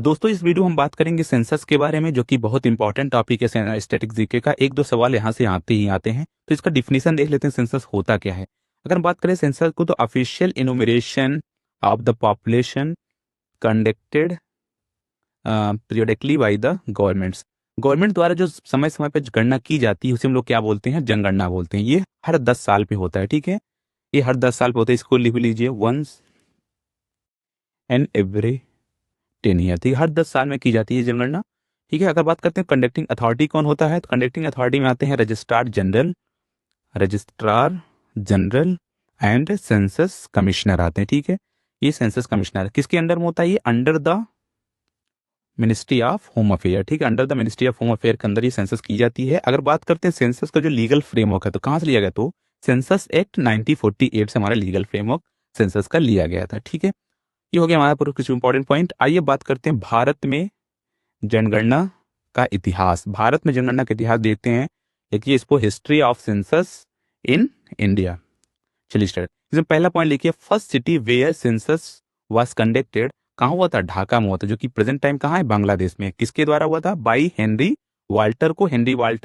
दोस्तों इस वीडियो हम बात करेंगे सेंसस के बारे में, जो कि बहुत इंपॉर्टेंट टॉपिक है स्टैटिक जीके का। एक दो सवाल यहाँ से आते ही आते हैं, तो इसका डिफिनीशन देख लेते हैं सेंसस होता क्या है। अगर हम बात करें सेंसस को, तो official enumeration of the population conducted periodically by the governments. Government द्वारा जो समय समय पर गणना की जाती है उसे हम लोग क्या बोलते हैं, जनगणना बोलते हैं। ये हर 10 साल पे होता है, ठीक है। ये हर 10 साल पे होता है, इसको लिख लीजिए, वंस एंड एवरी 10 ईयर, ठीक है। हर 10 साल में की जाती है जनगणना, ठीक है। अगर बात करते हैं कंडक्टिंग अथॉरिटी कौन होता है, तो कंडक्टिंग अथॉरिटी में आते हैं registrar general and census commissioner आते हैं, ठीक है। ये सेंसस कमिश्नर किसके अंडर में होता है, ये under the ministry of home affair, ठीक है। Under the ministry of home affair के अंदर ये सेंसस की जाती है। अगर बात करते हैं सेंसस का जो लीगल फ्रेमवर्क है, तो कहाँ से लिया गया, तो सेंसस एक्ट 1948 से हमारा लीगल फ्रेमवर्क सेंसस का लिया गया था, ठीक है। ये हो गया हमारा पर कुछ इंपॉर्टेंट पॉइंट। आइए बात करते हैं भारत में जनगणना का इतिहास। भारत में जनगणना का इतिहास देखते हैं, देखिए इसको history of census in India. चलिए स्टार्ट। इसमें पहला पॉइंट लिखिए, first city where census was conducted. कहाँ हुआ था, ढाका में हुआ था, जो कि प्रेजेंट टाइम कहाँ है, बांग्लादेश में। किसके द्वारा हुआ था, बाई हेनरी वाल्टर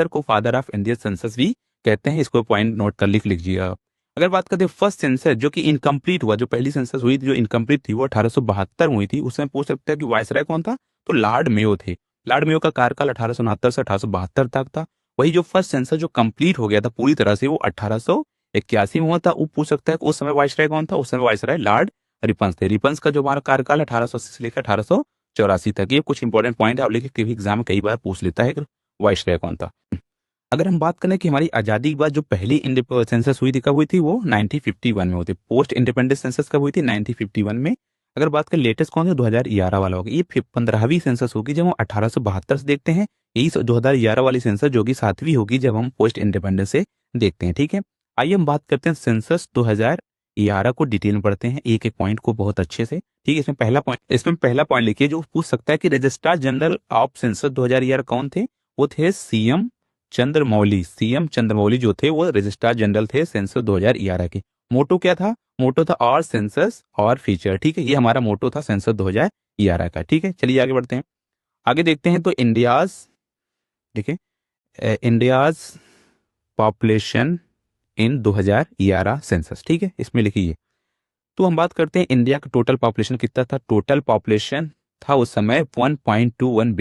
को फादर ऑफ इंडियन सेंसस भी कहते हैं। इसको पॉइंट नोट कर लिख लीजिएगा। अगर बात करते हैं फर्स्ट सेंसस जो कि इनकम्प्लीट हुआ, जो पहली सेंसस हुई थी जो इनकम्प्लीट थी, वो 1872 में हुई थी। उसमें पूछ सकते हैं कि वायसराय कौन था, तो लॉर्ड मेयो थे। लॉर्ड मेयो का कार्यकाल 1869 से 1872 तक था। वही जो फर्स्ट सेंसस जो कंप्लीट हो गया था पूरी तरह से, वो 1881 में हुआ था। वो पूछ सकता है कि उस समय वायसराय कौन था, उस समय वायसराय लॉर्ड रिपन्स थे। रिपन्स का जो हमारा कार्यकाल 1880 से लेकर 1884 तक। ये कुछ इंपॉर्टेंट पॉइंट है, और लेकिन एग्जाम में कई बार पूछ लेता है कि वायसराय कौन था। अगर हम बात करें कि हमारी आज़ादी के बाद जो पहली सेंसस हुई थी, कब हुई थी, वो 1951 में हुई थी। पोस्ट इंडिपेंडेंस सेंसस कब हुई थी, 1951 में। अगर बात करें लेटेस्ट कौन सा, 2011 वाला होगा। ये 15वीं सेंसस होगी जब हम 1872 से देखते हैं। यही 2011 वाली सेंसस जो कि 7वीं होगी जब हम पोस्ट इंडिपेंडेंस से देखते हैं, ठीक है। आइए हम बात करते हैं सेंसस 2011 को डिटेल में पढ़ते हैं, एक एक पॉइंट को बहुत अच्छे से, ठीक है। इसमें पहला पॉइंट लिखिए जो पूछ सकता है कि रजिस्ट्रार जनरल ऑफ सेंसस 2011 कौन थे। वो थे सीएम चंद्रमौली जो थे, वो रजिस्ट्रार जनरल थे सेंसस 2011 के। मोटो क्या था, मोटो था और सेंसस और फीचर, ठीक है। ये हमारा मोटो था सेंसस 2011 का, ठीक है। चलिए आगे बढ़ते हैं। आगे देखते हैं तो इंडियाज पॉपुलेशन इन 2011 सेंसस, ठीक है। इसमें लिखिए, तो हम बात करते हैं इंडिया का टोटल पॉपुलेशन कितना था। टोटल पॉपुलेशन था उस समय 1.21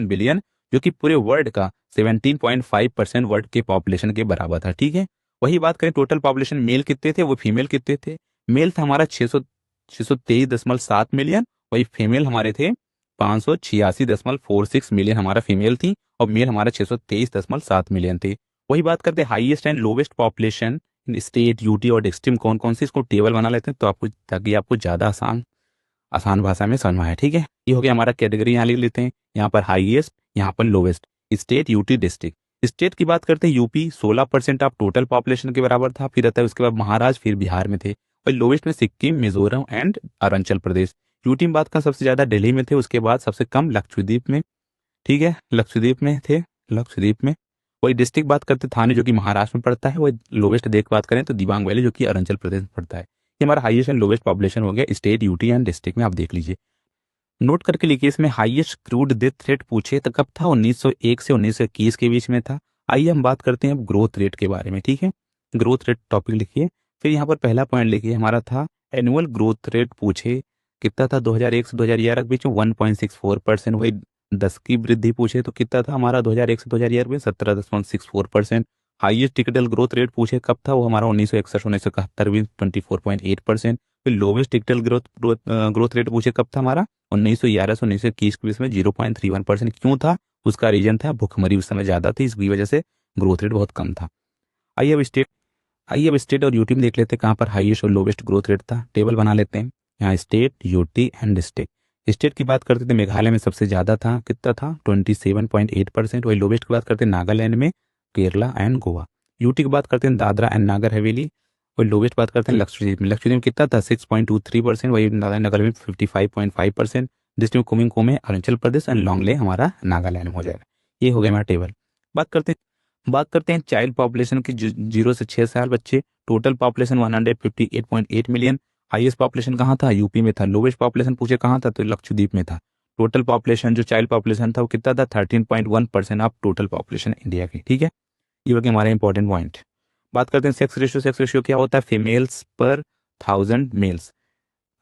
बिलियन, जो कि पूरे वर्ल्ड का 17.5% वर्ल्ड के पॉपुलेशन के बराबर था, ठीक है। वही बात करें टोटल पॉपुलेशन मेल कितने थे, वो फीमेल कितने थे। मेल था हमारा 623.7 मिलियन, वही फीमेल हमारे थे 586.46 मिलियन हमारा फीमेल थी, और मेल हमारा 623.7 मिलियन थे। वही बात करते हैं highest and lowest population in state, UT और डिस्ट्रिक्ट कौन कौन सी, इसको टेबल बना लेते हैं तो आपको, ताकि आपको ज़्यादा आसान भाषा में समझ में आए, ठीक है। ये हो गया हमारा कैटेगरी, यहाँ लिख लेते हैं। यहाँ पर हाईएस्ट, यहाँ पर lowest, state, UT, district. State की बात करते हैं, यूपी 16% ऑफ टोटल पॉपुलेशन के बराबर था। फिर आता है उसके बाद महाराष्ट्र, फिर बिहार में थे। और लोवेस्ट में सिक्किम, मिजोरम एंड अरुणाचल प्रदेश। यूटी में बात का सबसे ज्यादा दिल्ली में थे, उसके बाद सबसे कम लक्षद्वीप में, ठीक है, लक्षद्वीप में थे, लक्षद्वीप में। वही डिस्ट्रिक्ट बात करते थाने जो कि महाराष्ट्र में पड़ता है। वही लोवेस्ट बात करें तो दिबांग वैली जो कि अरुणाचल प्रदेश में पड़ता है। ये हमारा हाईएस्ट एंड लोवेस्ट पॉपुलेशन हो गया स्टेट, यूटी एंड डिस्ट्रिक्ट में। आप देख लीजिए, नोट करके लिखिए। इसमें हाईएस्ट क्रूड डेथ रेट पूछे तो कब था, 1901 से 1921 के बीच में था। आइए हम बात करते हैं अब ग्रोथ रेट के बारे में, ठीक है। ग्रोथ रेट टॉपिक लिखिए। फिर यहाँ पर पहला पॉइंट लिखिए, हमारा था एनुअल ग्रोथ रेट पूछे कितना था 2001 से 2011 के बीच में 1.64%। वही 10 की वृद्धि पूछे तो कितना था हमारा 2001 से 2011 में 17.64%। हाईएस्ट टिकटल ग्रोथ रेट पूछे कब था, वो हमारा 1961 1971 में 24.8%। फिर लोवेस्ट टिकटल ग्रोथ रेट पूछे कब था हमारा 1911 से 1921 के बीच में 0.31%। क्यों था, उसका रीजन था भुखमरी उस समय ज्यादा थी, इसकी वजह से ग्रोथ रेट बहुत कम था। आइए अब स्टेट और यूटी में देख लेते हैं कहाँ पर हाईएस्ट और लोवेस्ट ग्रोथ रेट था। टेबल बना लेते हैं, यहाँ state, UT and district. State की बात करते थे मेघालय में सबसे ज्यादा था, कितना था 27.8%। वही लोवेस्ट की बात करते हैं नागालैंड में, केरला एंड गोवा। यूटी की बात करते हैं दादरा एंड नागर हवेली। और लोवेस्ट बात करते हैं लक्षद्वीप में। लक्षद्वीप में कितना था 6.23%। वही नगर में 55.5%। डिस्ट्रिक्ट कुमिंग में अरुणाचल प्रदेश एंड लॉन्गले हमारा नागालैंड में हो जाएगा। ये हो गया हमारा टेबल। बात करते हैं चाइल्ड पॉपुलेशन की, 0 से 6 साल बच्चे। Total population 158.8 million. Highest population कहाँ था, यूपी में था। लोवेस्ट पॉपुलेशन पूछे कहाँ था, तो लक्षद्वीप में था। टोटल पॉपुलेशन जो चाइल्ड पॉपुलेशन था वो कितना था 13.1% ऑफ टोटल पॉपुलेशन इंडिया की। ठीक है, ये हो गया हमारे इंपॉर्टेंट पॉइंट। बात करते हैं सेक्स रेशियो। सेक्स रेशियो क्या होता है? फीमेल्स पर 1000 मेल्स।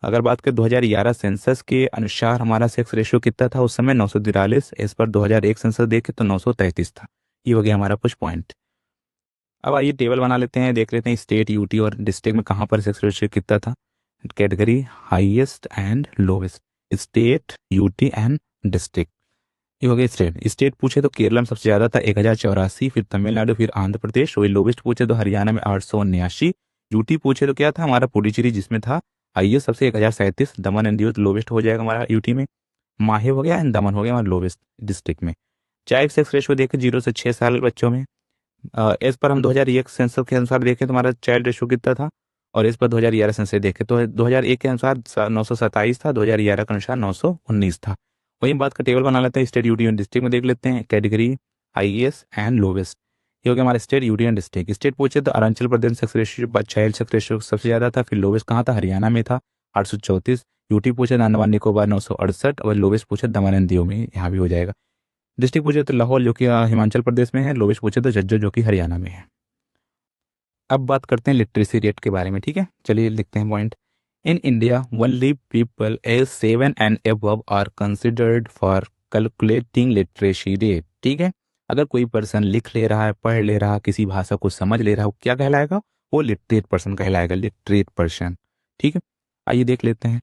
अगर बात करें 2011 सेंसस के अनुसार हमारा सेक्स रेशियो कितना था उस समय 943, इस पर 2001 सेंसस देखे तो 933 था। ये हो गया हमारा कुछ पॉइंट। अब आइए टेबल बना लेते हैं, देख लेते हैं स्टेट, यूटी और डिस्ट्रिक्ट में कहाँ पर सेक्स रेशियो कितना था। Category highest and lowest, state, UT and district. ये हो गया स्टेट। स्टेट पूछे तो केरला में सबसे ज़्यादा था 1084, फिर तमिलनाडु, फिर आंध्र प्रदेश। वही लोवेस्ट पूछे तो हरियाणा में 879। यूटी पूछे तो क्या था हमारा पुडुचेरी, जिसमें था हाईएस्ट सबसे 1037। दमन एंड दीव लोवेस्ट हो जाएगा हमारा यूटी में। माहे हो गया एंड दमन हो गया हमारा लोवेस्ट डिस्ट्रिक्ट में। चाइल्ड सेक्स रेशियो देखें 0 से 6 साल बच्चों में, इस पर हम 2001 सेंसस के अनुसार देखें तो हमारा चाइल्ड रेशियो कितना था, और इस पर 2011 सेंसस देखें तो 2001 के अनुसार 927 था, 2011 के अनुसार 919 था। वही बात का टेबल बना लेते हैं स्टेट, यूटी एंड डिस्ट्रिक्ट में देख लेते हैं। कैटेगरी हाईएस्ट एंड लोवेस्ट, ये हो गया हमारा state, UT and district. State पूछे तो Arunachal Pradesh sex ratio child sex ratio सबसे ज़्यादा था, फिर लोवेस्ट कहाँ था, हरियाणा में था 834। यूटी पूछे तो अंडमान निकोबार 968, और लोवेस्ट पूछे दमन एंड दीव में, यहाँ भी हो जाएगा। डिस्ट्रिक्ट पूछे तो लाहौल जो कि हिमाचल प्रदेश में है, लोवेस्ट पूछे तो झज्जर जो कि हरियाणा में है। अब बात करते हैं लिटरेसी रेट के बारे में। ठीक है, चलिए लिखते हैं point. In India only people age 7 and above are considered for calculating literacy rate. ठीक है, अगर कोई पर्सन लिख ले रहा है, पढ़ ले रहा है, किसी भाषा को समझ ले रहा है, वो क्या कहलाएगा? वो लिटरेट पर्सन कहलाएगा, लिटरेट पर्सन। ठीक है, आइए देख लेते हैं।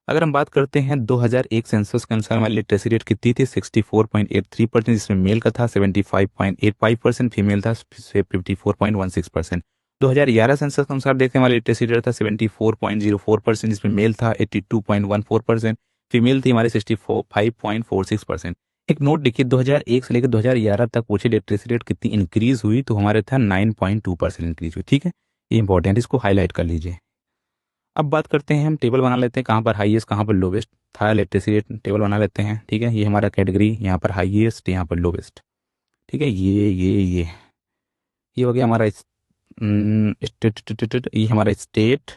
अगर हम बात करते हैं 2001 सेंसस के अनुसार हमारी लिटरेसी रेट कितनी थी 64.83%, जिसमें मेल का था 75.85%, फीमेल था 54.16%। 2011 सेंसस के अनुसार देखें हमारी लिटरेसी रेट था 74.04%, जिसमें मेल था 82.14%, फीमेल थी हमारी 65.46%। एक नोट देखिए 2001 से लेकर 2011 तक पूछे लिटरेसी रेट कितनी इंक्रीज हुई, तो हमारे था 9.2% इंक्रीज हुई। ठीक है, ये इंपॉर्टेंट, इसको हाईलाइट कर लीजिए। अब बात करते हैं, हम टेबल बना लेते हैं कहाँ पर हाईएस्ट कहाँ पर लोवेस्ट था लिटरेसी रेट, टेबल बना लेते हैं। ठीक है, ये हमारा कैटेगरी, यहाँ पर हाईएस्ट, यहाँ पर लोवेस्ट। ठीक है, ये हो गया हमारा स्टेट, ये हमारा स्टेट,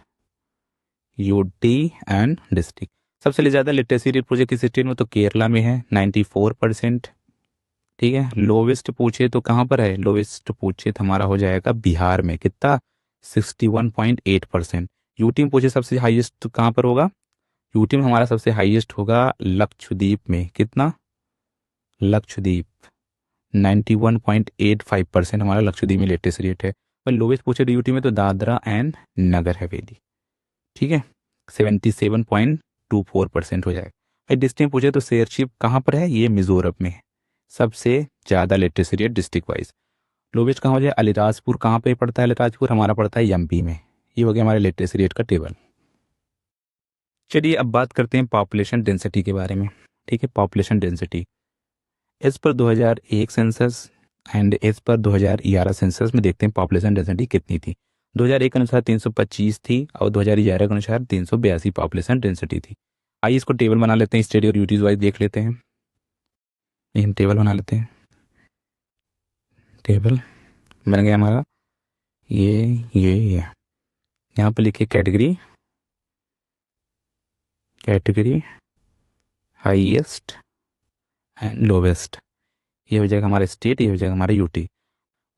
यूटी एंड डिस्ट्रिक्ट। सबसे ज़्यादा लिटरेसी रेट पूछे किस स्टेट में, तो केरला में है 94%। ठीक है, लोवेस्ट पूछे तो कहाँ पर है, लोवेस्ट पूछे तो हमारा हो जाएगा बिहार में, कितना 61.8%। यूटी में पूछे सबसे हाईएस्ट तो कहाँ पर होगा, यूटी में हमारा सबसे हाईएस्ट होगा लक्षद्वीप में, कितना, लक्षद्वीप 91.85% हमारा लक्षद्वीप में लेटेस्ट रेट है। और लोवेस्ट पूछे यूटी में तो दादरा एंड नगर हवेली। ठीक है, 77.24% हो जाएगा। भाई डिस्ट्रिक्ट पूछे तो शेरशिप कहाँ पर है, ये मिजोरम में है, सबसे ज़्यादा latest rate district wise. Lowest कहाँ हो जाए, अलीराजपुर कहाँ पे पड़ता है, अलीराजपुर हमारा पड़ता है एमपी में। ये हो गया हमारे लेटेस्ट रेट का टेबल। चलिए अब बात करते हैं पॉपुलेशन डेंसिटी के बारे में। ठीक है, population density as per 2001 census and as per 2011 census में देखते हैं पॉपुलेशन डेंसिटी कितनी थी। 2001 के अनुसार 325 थी और 2011 के अनुसार 382 पॉपुलेशन डेंसिटी थी। आइए इसको टेबल बना लेते हैं, स्टेट और यूटीज वाइज देख लेते हैं। हम टेबल बना लेते हैं, टेबल बन गया हमारा। ये यहाँ पे लिखिए कैटेगरी, हाईएस्ट एंड लोवेस्ट। ये हो जाएगा हमारा स्टेट, ये हो जाएगा हमारा यूटी।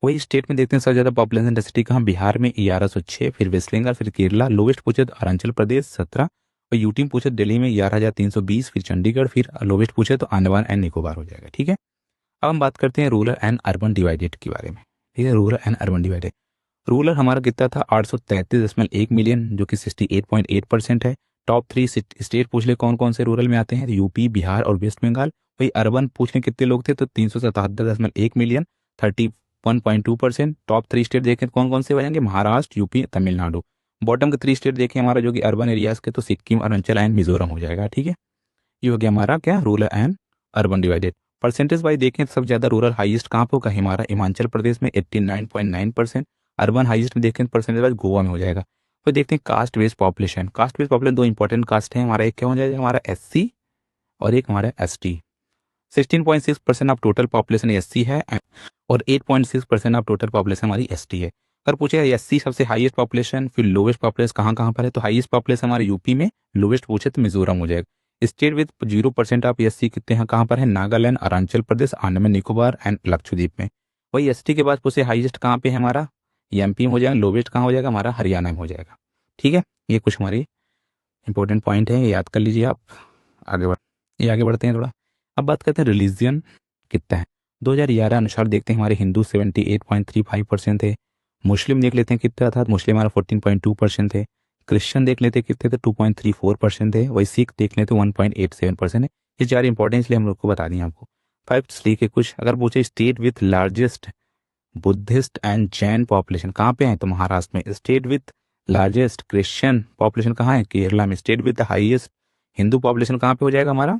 वही स्टेट में देखते हैं सबसे ज़्यादा पॉपुलेशन डेंसिटी कहाँ, बिहार में 1106, फिर वेस्ट बंगाल, फिर केरला। लोवेस्ट पूछे तो अरुणाचल प्रदेश 17, और यूटी में पूछे दिल्ली में 11,320, फिर चंडीगढ़, फिर लोवेस्ट पूछे तो अंडमान एंड निकोबार हो जाएगा। ठीक है, अब हम बात करते हैं रूरल एंड अर्बन डिवाइडेड के बारे में। ठीक है, rural and urban divided. Rural हमारा कितना था 833.1 मिलियन, जो कि 68.8% है। टॉप 3 स्टेट पूछ ले कौन कौन से रूरल में आते हैं, यूपी, बिहार और वेस्ट बंगाल। वही अर्बन पूछने कितने लोग थे, तो 377.1 मिलियन, 31.2%। टॉप 3 स्टेट देखें कौन कौन से हो जाएंगे, महाराष्ट्र, यूपी, तमिलनाडु। बॉटम के 3 स्टेट देखें हमारा जो कि अर्बन एरियाज के, तो सिक्किम, अरुणाचल एंड मिजोरम हो जाएगा। ठीक है, ये हो गया हमारा क्या, rural and urban divided. Percentage wise देखें तो सबसे ज़्यादा रूरल हाईएस्ट कहाँ पे होगा, हमारा हिमाचल प्रदेश में 89.9%। अर्बन हाईएस्ट में देखें परसेंटेज वाइज गोवा में हो जाएगा। तो देखते हैं caste based population. Caste based population 2 important caste हैं हमारा, एक क्या हो जाएगा हमारा एससी और एक हमारा ST. 16.6% of total population SC है और 8.6% ऑफ टोटल पॉपुलेशन हमारी एसटी है। अगर पूछे एससी सबसे हाईएस्ट पॉपुलेशन, फिर लोवेस्ट पॉपुलेशन कहाँ कहाँ पर है, तो हाईएस्ट पॉपुलेशन हमारे यूपी में, लोवेस्ट पूछे तो मिजोरम हो जाएगा। स्टेट विद 0% ऑफ एससी कितने हैं, कहाँ पर है, नागालैंड, अरुणाचल प्रदेश, अंडमान निकोबार एंड लक्षद्वीप में। वही एसटी के बाद पूछे हाईएस्ट कहाँ पे है हमारा, एमपी में हो जाएगा, लोवेस्ट कहाँ हो जाएगा हमारा, हरियाणा में हो जाएगा। ठीक है, ये कुछ हमारी इंपॉर्टेंट पॉइंट है, ये याद कर लीजिए आप। आगे बढ़ते हैं थोड़ा। अब बात करते हैं रिलीजियन कितना है। 2011 अनुसार देखते हैं हमारे हिंदू 78.35% थे, मुस्लिम देख लेते हैं कितना था, मुस्लिम हमारा 14.2% थे, क्रिश्चियन देख लेते हैं कितने थे, 2.34% थे, वही सिख देख लेते 1.87% है। ये चार इंपॉर्टेंस इसलिए हम लोग को बता दिए आपको। फैक्ट्स लिखे कुछ, अगर पूछे state with largest Buddhist and Jain population कहाँ पे है, तो महाराष्ट्र में। State with largest Christian population कहाँ है, केरला में। State with the highest Hindu population कहाँ पे हो जाएगा हमारा,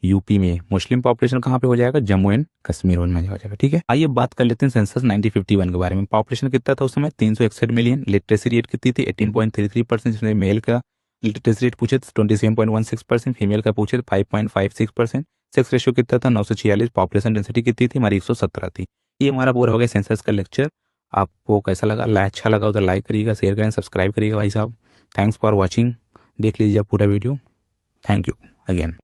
यूपी में। मुस्लिम पॉपुलेशन कहाँ पे हो जाएगा, जम्मू एंड कश्मीर में हो जाएगा। ठीक है, आइए बात कर लेते हैं सेंसस 1951 के बारे में। पॉपुलेशन कितना था उस समय, 361 मिलियन। लिटरेसी रेट कितनी थी, 18.33%, जिसमें मेल का लिटरेसी रेट पूछे 27.16%, फीमेल का पूछे 5.56%। सेक्स रेशियो कितना था, 946। पॉपुलेशन डेंसिटी कितनी थी हमारी, 117 थी। ये हमारा पूरा हो गया सेंसस का लेक्चर। आपको कैसा लगा, अच्छा लगा तो लाइक करिएगा, शेयर करें, सब्सक्राइब करिएगा भाई साहब। थैंक्स फॉर वॉचिंग, देख लीजिए आप पूरा वीडियो। Thank you again.